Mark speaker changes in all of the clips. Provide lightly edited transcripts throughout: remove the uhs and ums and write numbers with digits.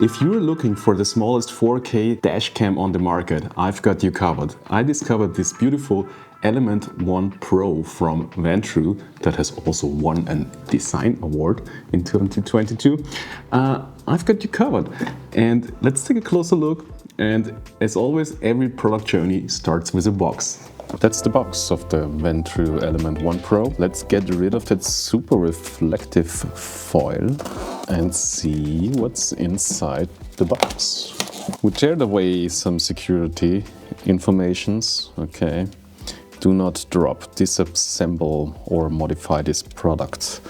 Speaker 1: If you're looking for the smallest 4K dashcam on the market, I've got you covered. I discovered this beautiful Element E1 Pro from Vantrue that has also won a design award in 2022. I've got you covered, and let's take a closer look. And as always, every product journey starts with a box. That's the box of the Vantrue Element E1 Pro. Let's get rid of that super reflective foil and see what's inside the box. We teared away some security informations, okay. Do not drop, disassemble or modify this product.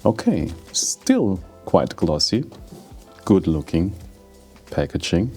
Speaker 1: Okay, still quite glossy, good looking packaging.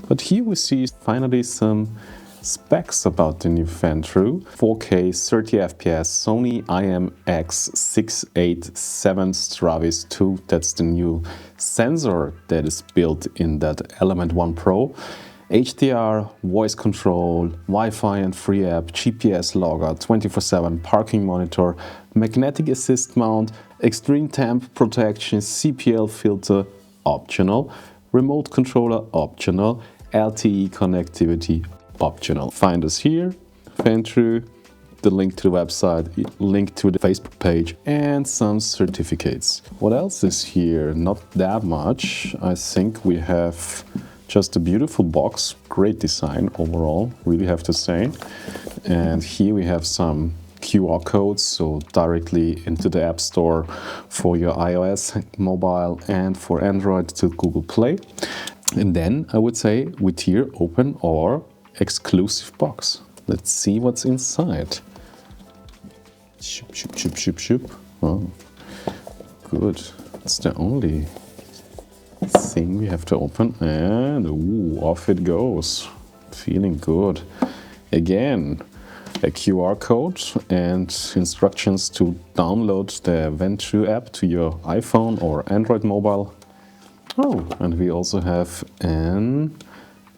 Speaker 1: But here we see finally some specs about the new Vantrue. 4K 30 FPS Sony IMX687 Stravis 2. That's the new sensor that is built in that Element E1 Pro. HDR, voice control, Wi-Fi and free app, GPS logger, 24/7 parking monitor, magnetic assist mount, extreme temp protection, CPL filter optional, remote controller optional, LTE connectivity optional. Find us here, Vantrue, the link to the website, link to the Facebook page, and some certificates. What else is here? Not that much. I think we have just a beautiful box, great design overall, really have to say. And here we have some QR codes, so directly into the App Store for your iOS mobile and for Android to Google Play. And then I would say we tear open our exclusive box. Let's see what's inside. Shoop, shoop, shoop, shoop, shoop. Oh, good. It's the only thing we have to open, and ooh, off it goes. Feeling good. Again, a QR code and instructions to download the Vantrue app to your iPhone or Android mobile. Oh, and we also have an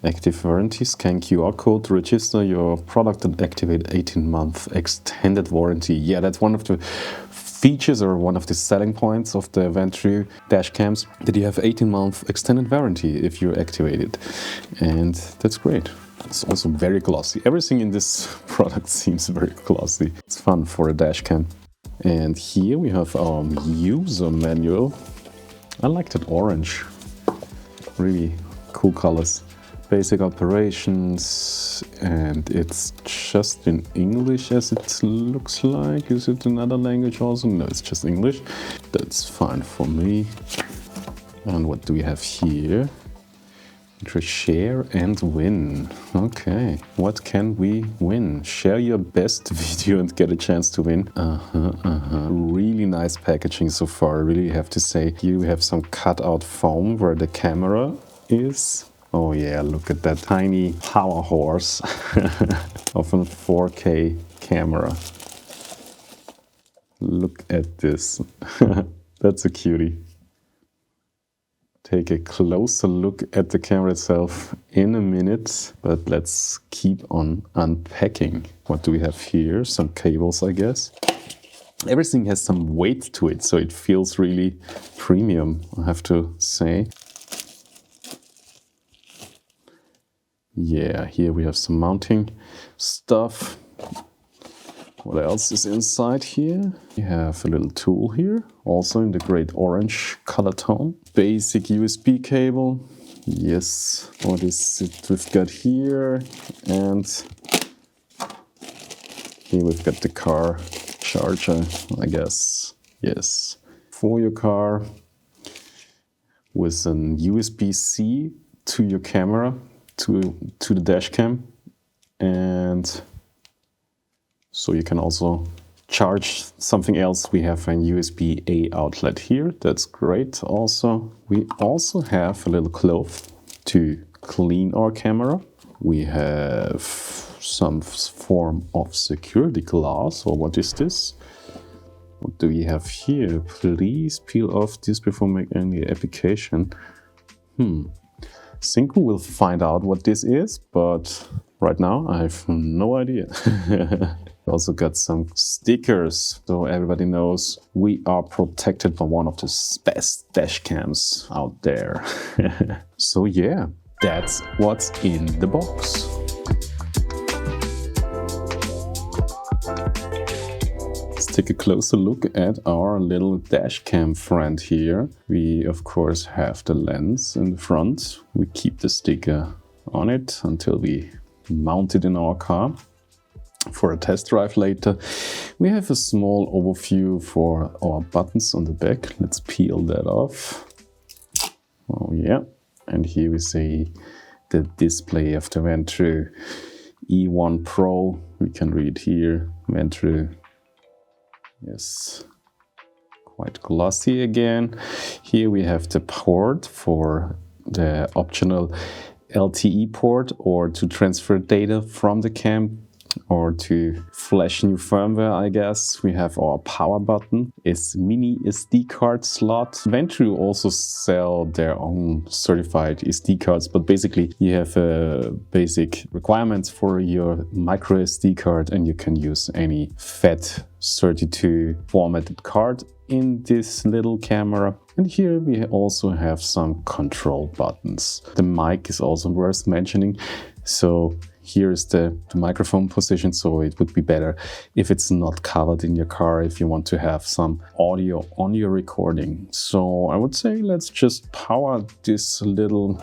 Speaker 1: active warranty scan QR code to register your product and activate 18-month extended warranty. Yeah, that's one of the features or one of the selling points of the Vantrue dash cams, that you have 18-month extended warranty if you activate it. And that's great. It's also very glossy. Everything in this product seems very glossy. It's fun for a dash cam. And here we have our user manual. I like that orange. Really cool colors. Basic operations, and it's just in English as it looks like. Is it another language also? No, it's just English. That's fine for me. And what do we have here? Share and win. Okay, what can we win? Share your best video and get a chance to win. Really nice packaging so far, really have to say. Here we have some cutout foam where the camera is. Oh yeah, look at that tiny power horse of a 4K camera. Look at this. That's a cutie. Take a closer look at the camera itself in a minute, but let's keep on unpacking. What do we have here? Some cables, I guess. Everything has some weight to it, so it feels really premium, I have to say. Yeah, here we have some mounting stuff. What else is inside here? We have a little tool here, also in the great orange color tone. Basic USB cable. Yes, what is it we've got here? And here we've got the car charger, I guess. Yes, for your car with an USB-C to your camera. To the dash cam, and so you can also charge something else. We have a USB-A outlet here, that's great. Also, we also have a little cloth to clean our camera. We have some form of security glass, or what is this? What do we have here? Please peel off this before making any application. Think we will find out what this is, but right now I have no idea. We also got some stickers, so everybody knows we are protected by one of the best dash cams out there. So yeah, that's what's in the box. Let's take a closer look at our little dash cam friend here. We of course have the lens in the front. We keep the sticker on it until we mount it in our car for a test drive later. We have a small overview for our buttons on the back. Let's peel that off. Oh yeah, and here we see the display of the Vantrue E1 Pro. We can read here, Vantrue. Yes, quite glossy again. Here we have the port for the optional LTE port, or to transfer data from the cam or to flash new firmware, I guess. We have our power button. It's mini SD card slot. Vantrue also sell their own certified SD cards, but basically you have basic requirements for your micro SD card, and you can use any FAT32 formatted card in this little camera. And here we also have some control buttons. The mic is also worth mentioning. So here is the microphone position, so it would be better if it's not covered in your car if you want to have some audio on your recording. So I would say let's just power this little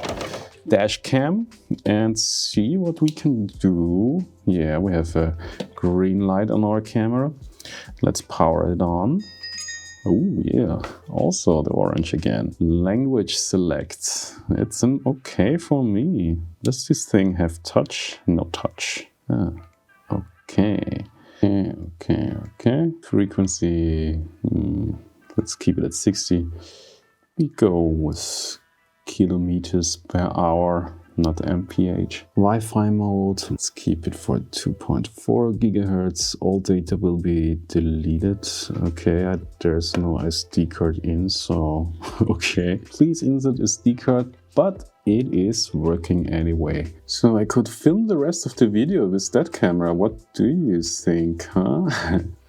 Speaker 1: dash cam and see what we can do. Yeah, we have a green light on our camera. Let's power it on. Oh yeah, also the orange again. Language select. It's an okay for me. Does this thing have touch? No touch. Ah, okay. Okay. Frequency. Let's keep it at 60. We go with kilometers per hour, not mph. Wi-Fi mode, let's keep it for 2.4 gigahertz. All data will be deleted. Okay, there's no SD card in, so okay. Please insert SD card, but it is working anyway. So I could film the rest of the video with that camera. What do you think, huh?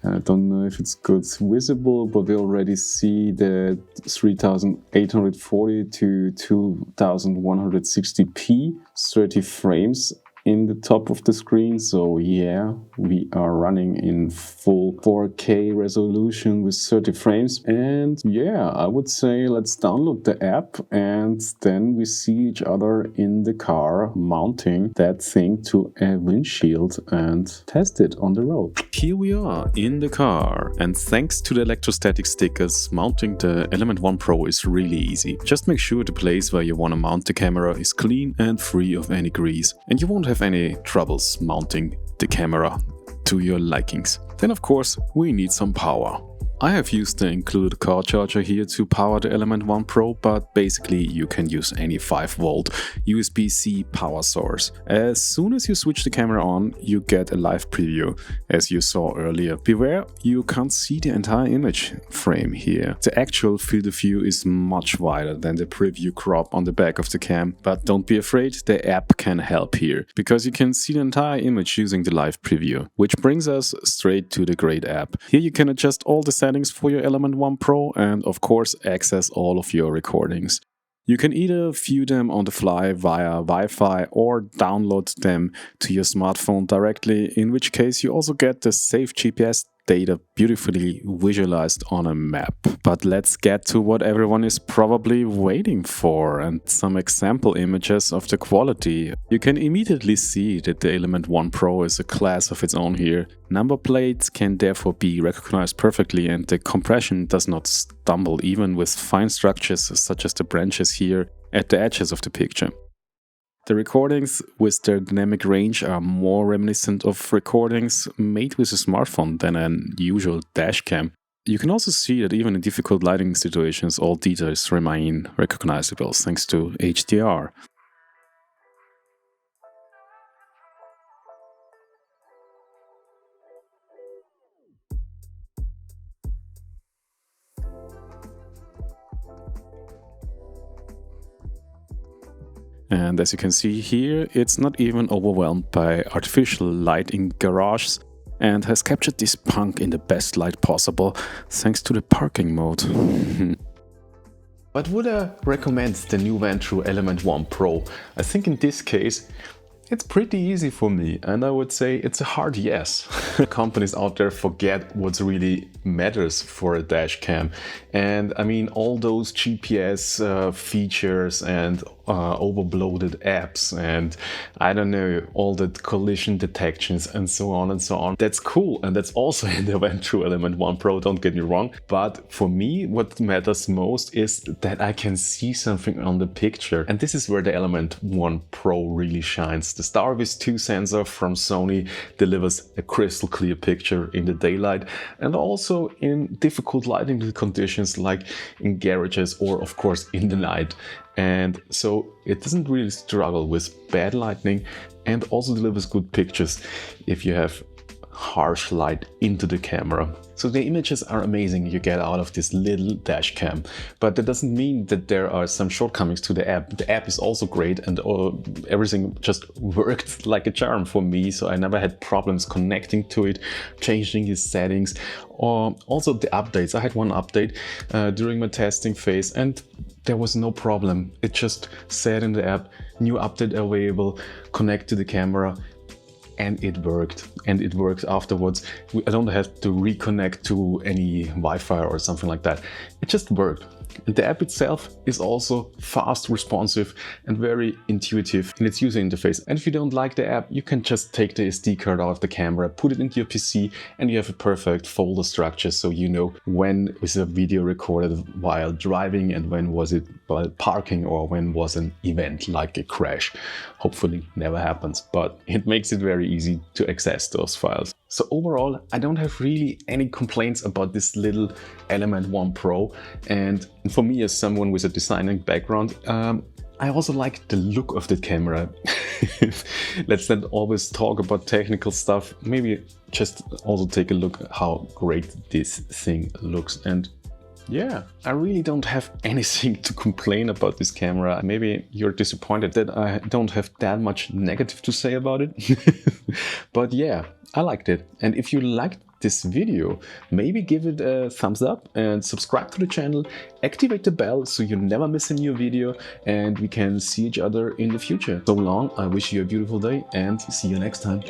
Speaker 1: I don't know if it's good visible, but we already see the 3840 to 2160p 30 frames in the top of the screen. So yeah, we are running in full 4K resolution with 30 frames. And yeah, I would say let's download the app and then we see each other in the car mounting that thing to a windshield and test it on the road. Here we are in the car, and thanks to the electrostatic stickers, mounting the Element 1 Pro is really easy. Just make sure the place where you want to mount the camera is clean and free of any grease, and you won't have any troubles mounting the camera to your likings. Then of course we need some power. I have used the included car charger here to power the Element 1 Pro, but basically you can use any 5V USB-C power source. As soon as you switch the camera on, you get a live preview, as you saw earlier. Beware, you can't see the entire image frame here. The actual field of view is much wider than the preview crop on the back of the cam, but don't be afraid, the app can help here, because you can see the entire image using the live preview. Which brings us straight to the great app. Here you can adjust all the settings for your Element 1 Pro and of course access all of your recordings. You can either view them on the fly via Wi-Fi or download them to your smartphone directly, in which case you also get the safe GPS data beautifully visualized on a map. But let's get to what everyone is probably waiting for and some example images of the quality. You can immediately see that the Element 1 Pro is a class of its own here. Number plates can therefore be recognized perfectly and the compression does not stumble even with fine structures such as the branches here at the edges of the picture. The recordings with their dynamic range are more reminiscent of recordings made with a smartphone than an usual dash cam. You can also see that even in difficult lighting situations, all details remain recognizable thanks to HDR. And as you can see here, it's not even overwhelmed by artificial light in garages. and has captured this punk in the best light possible thanks to the parking mode. But would I recommend the new Vantrue Element 1 Pro? I think in this case it's pretty easy for me, and I would say it's a hard yes. Companies out there forget what really matters for a dash cam. And I mean, all those GPS features and overloaded apps and I don't know, all the collision detections and so on and so on. That's cool, and that's also in the Vantrue Element 1 Pro, don't get me wrong. But for me, what matters most is that I can see something on the picture. And this is where the Element 1 Pro really shines. The Starvis 2 sensor from Sony delivers a crystal clear picture in the daylight and also in difficult lighting conditions like in garages or of course in the night. And so it doesn't really struggle with bad lighting and also delivers good pictures if you have harsh light into the camera. So the images are amazing you get out of this little dash cam, but that doesn't mean that there are some shortcomings to the app. The app is also great and everything just worked like a charm for me, so I never had problems connecting to it, changing its settings, or also the updates. I had one update during my testing phase and there was no problem. It just said in the app, new update available, connect to the camera, and it worked. And it works afterwards. I don't have to reconnect to any Wi-Fi or something like that. It just worked. And the app itself is also fast, responsive, and very intuitive in its user interface. And if you don't like the app, you can just take the SD card out of the camera, put it into your PC, and you have a perfect folder structure, so you know when was a video recorded while driving and when was it while parking or when was an event like a crash. Hopefully never happens, but it makes it very easy to access those files. So overall, I don't have really any complaints about this little Element 1 Pro. And for me, as someone with a designing background, I also like the look of the camera. Let's not always talk about technical stuff. Maybe just also take a look at how great this thing looks. And yeah, I really don't have anything to complain about this camera. Maybe you're disappointed that I don't have that much negative to say about it. But yeah, I liked it. And if you liked this video, maybe give it a thumbs up and subscribe to the channel, activate the bell so you never miss a new video, and we can see each other in the future. So long, I wish you a beautiful day and see you next time.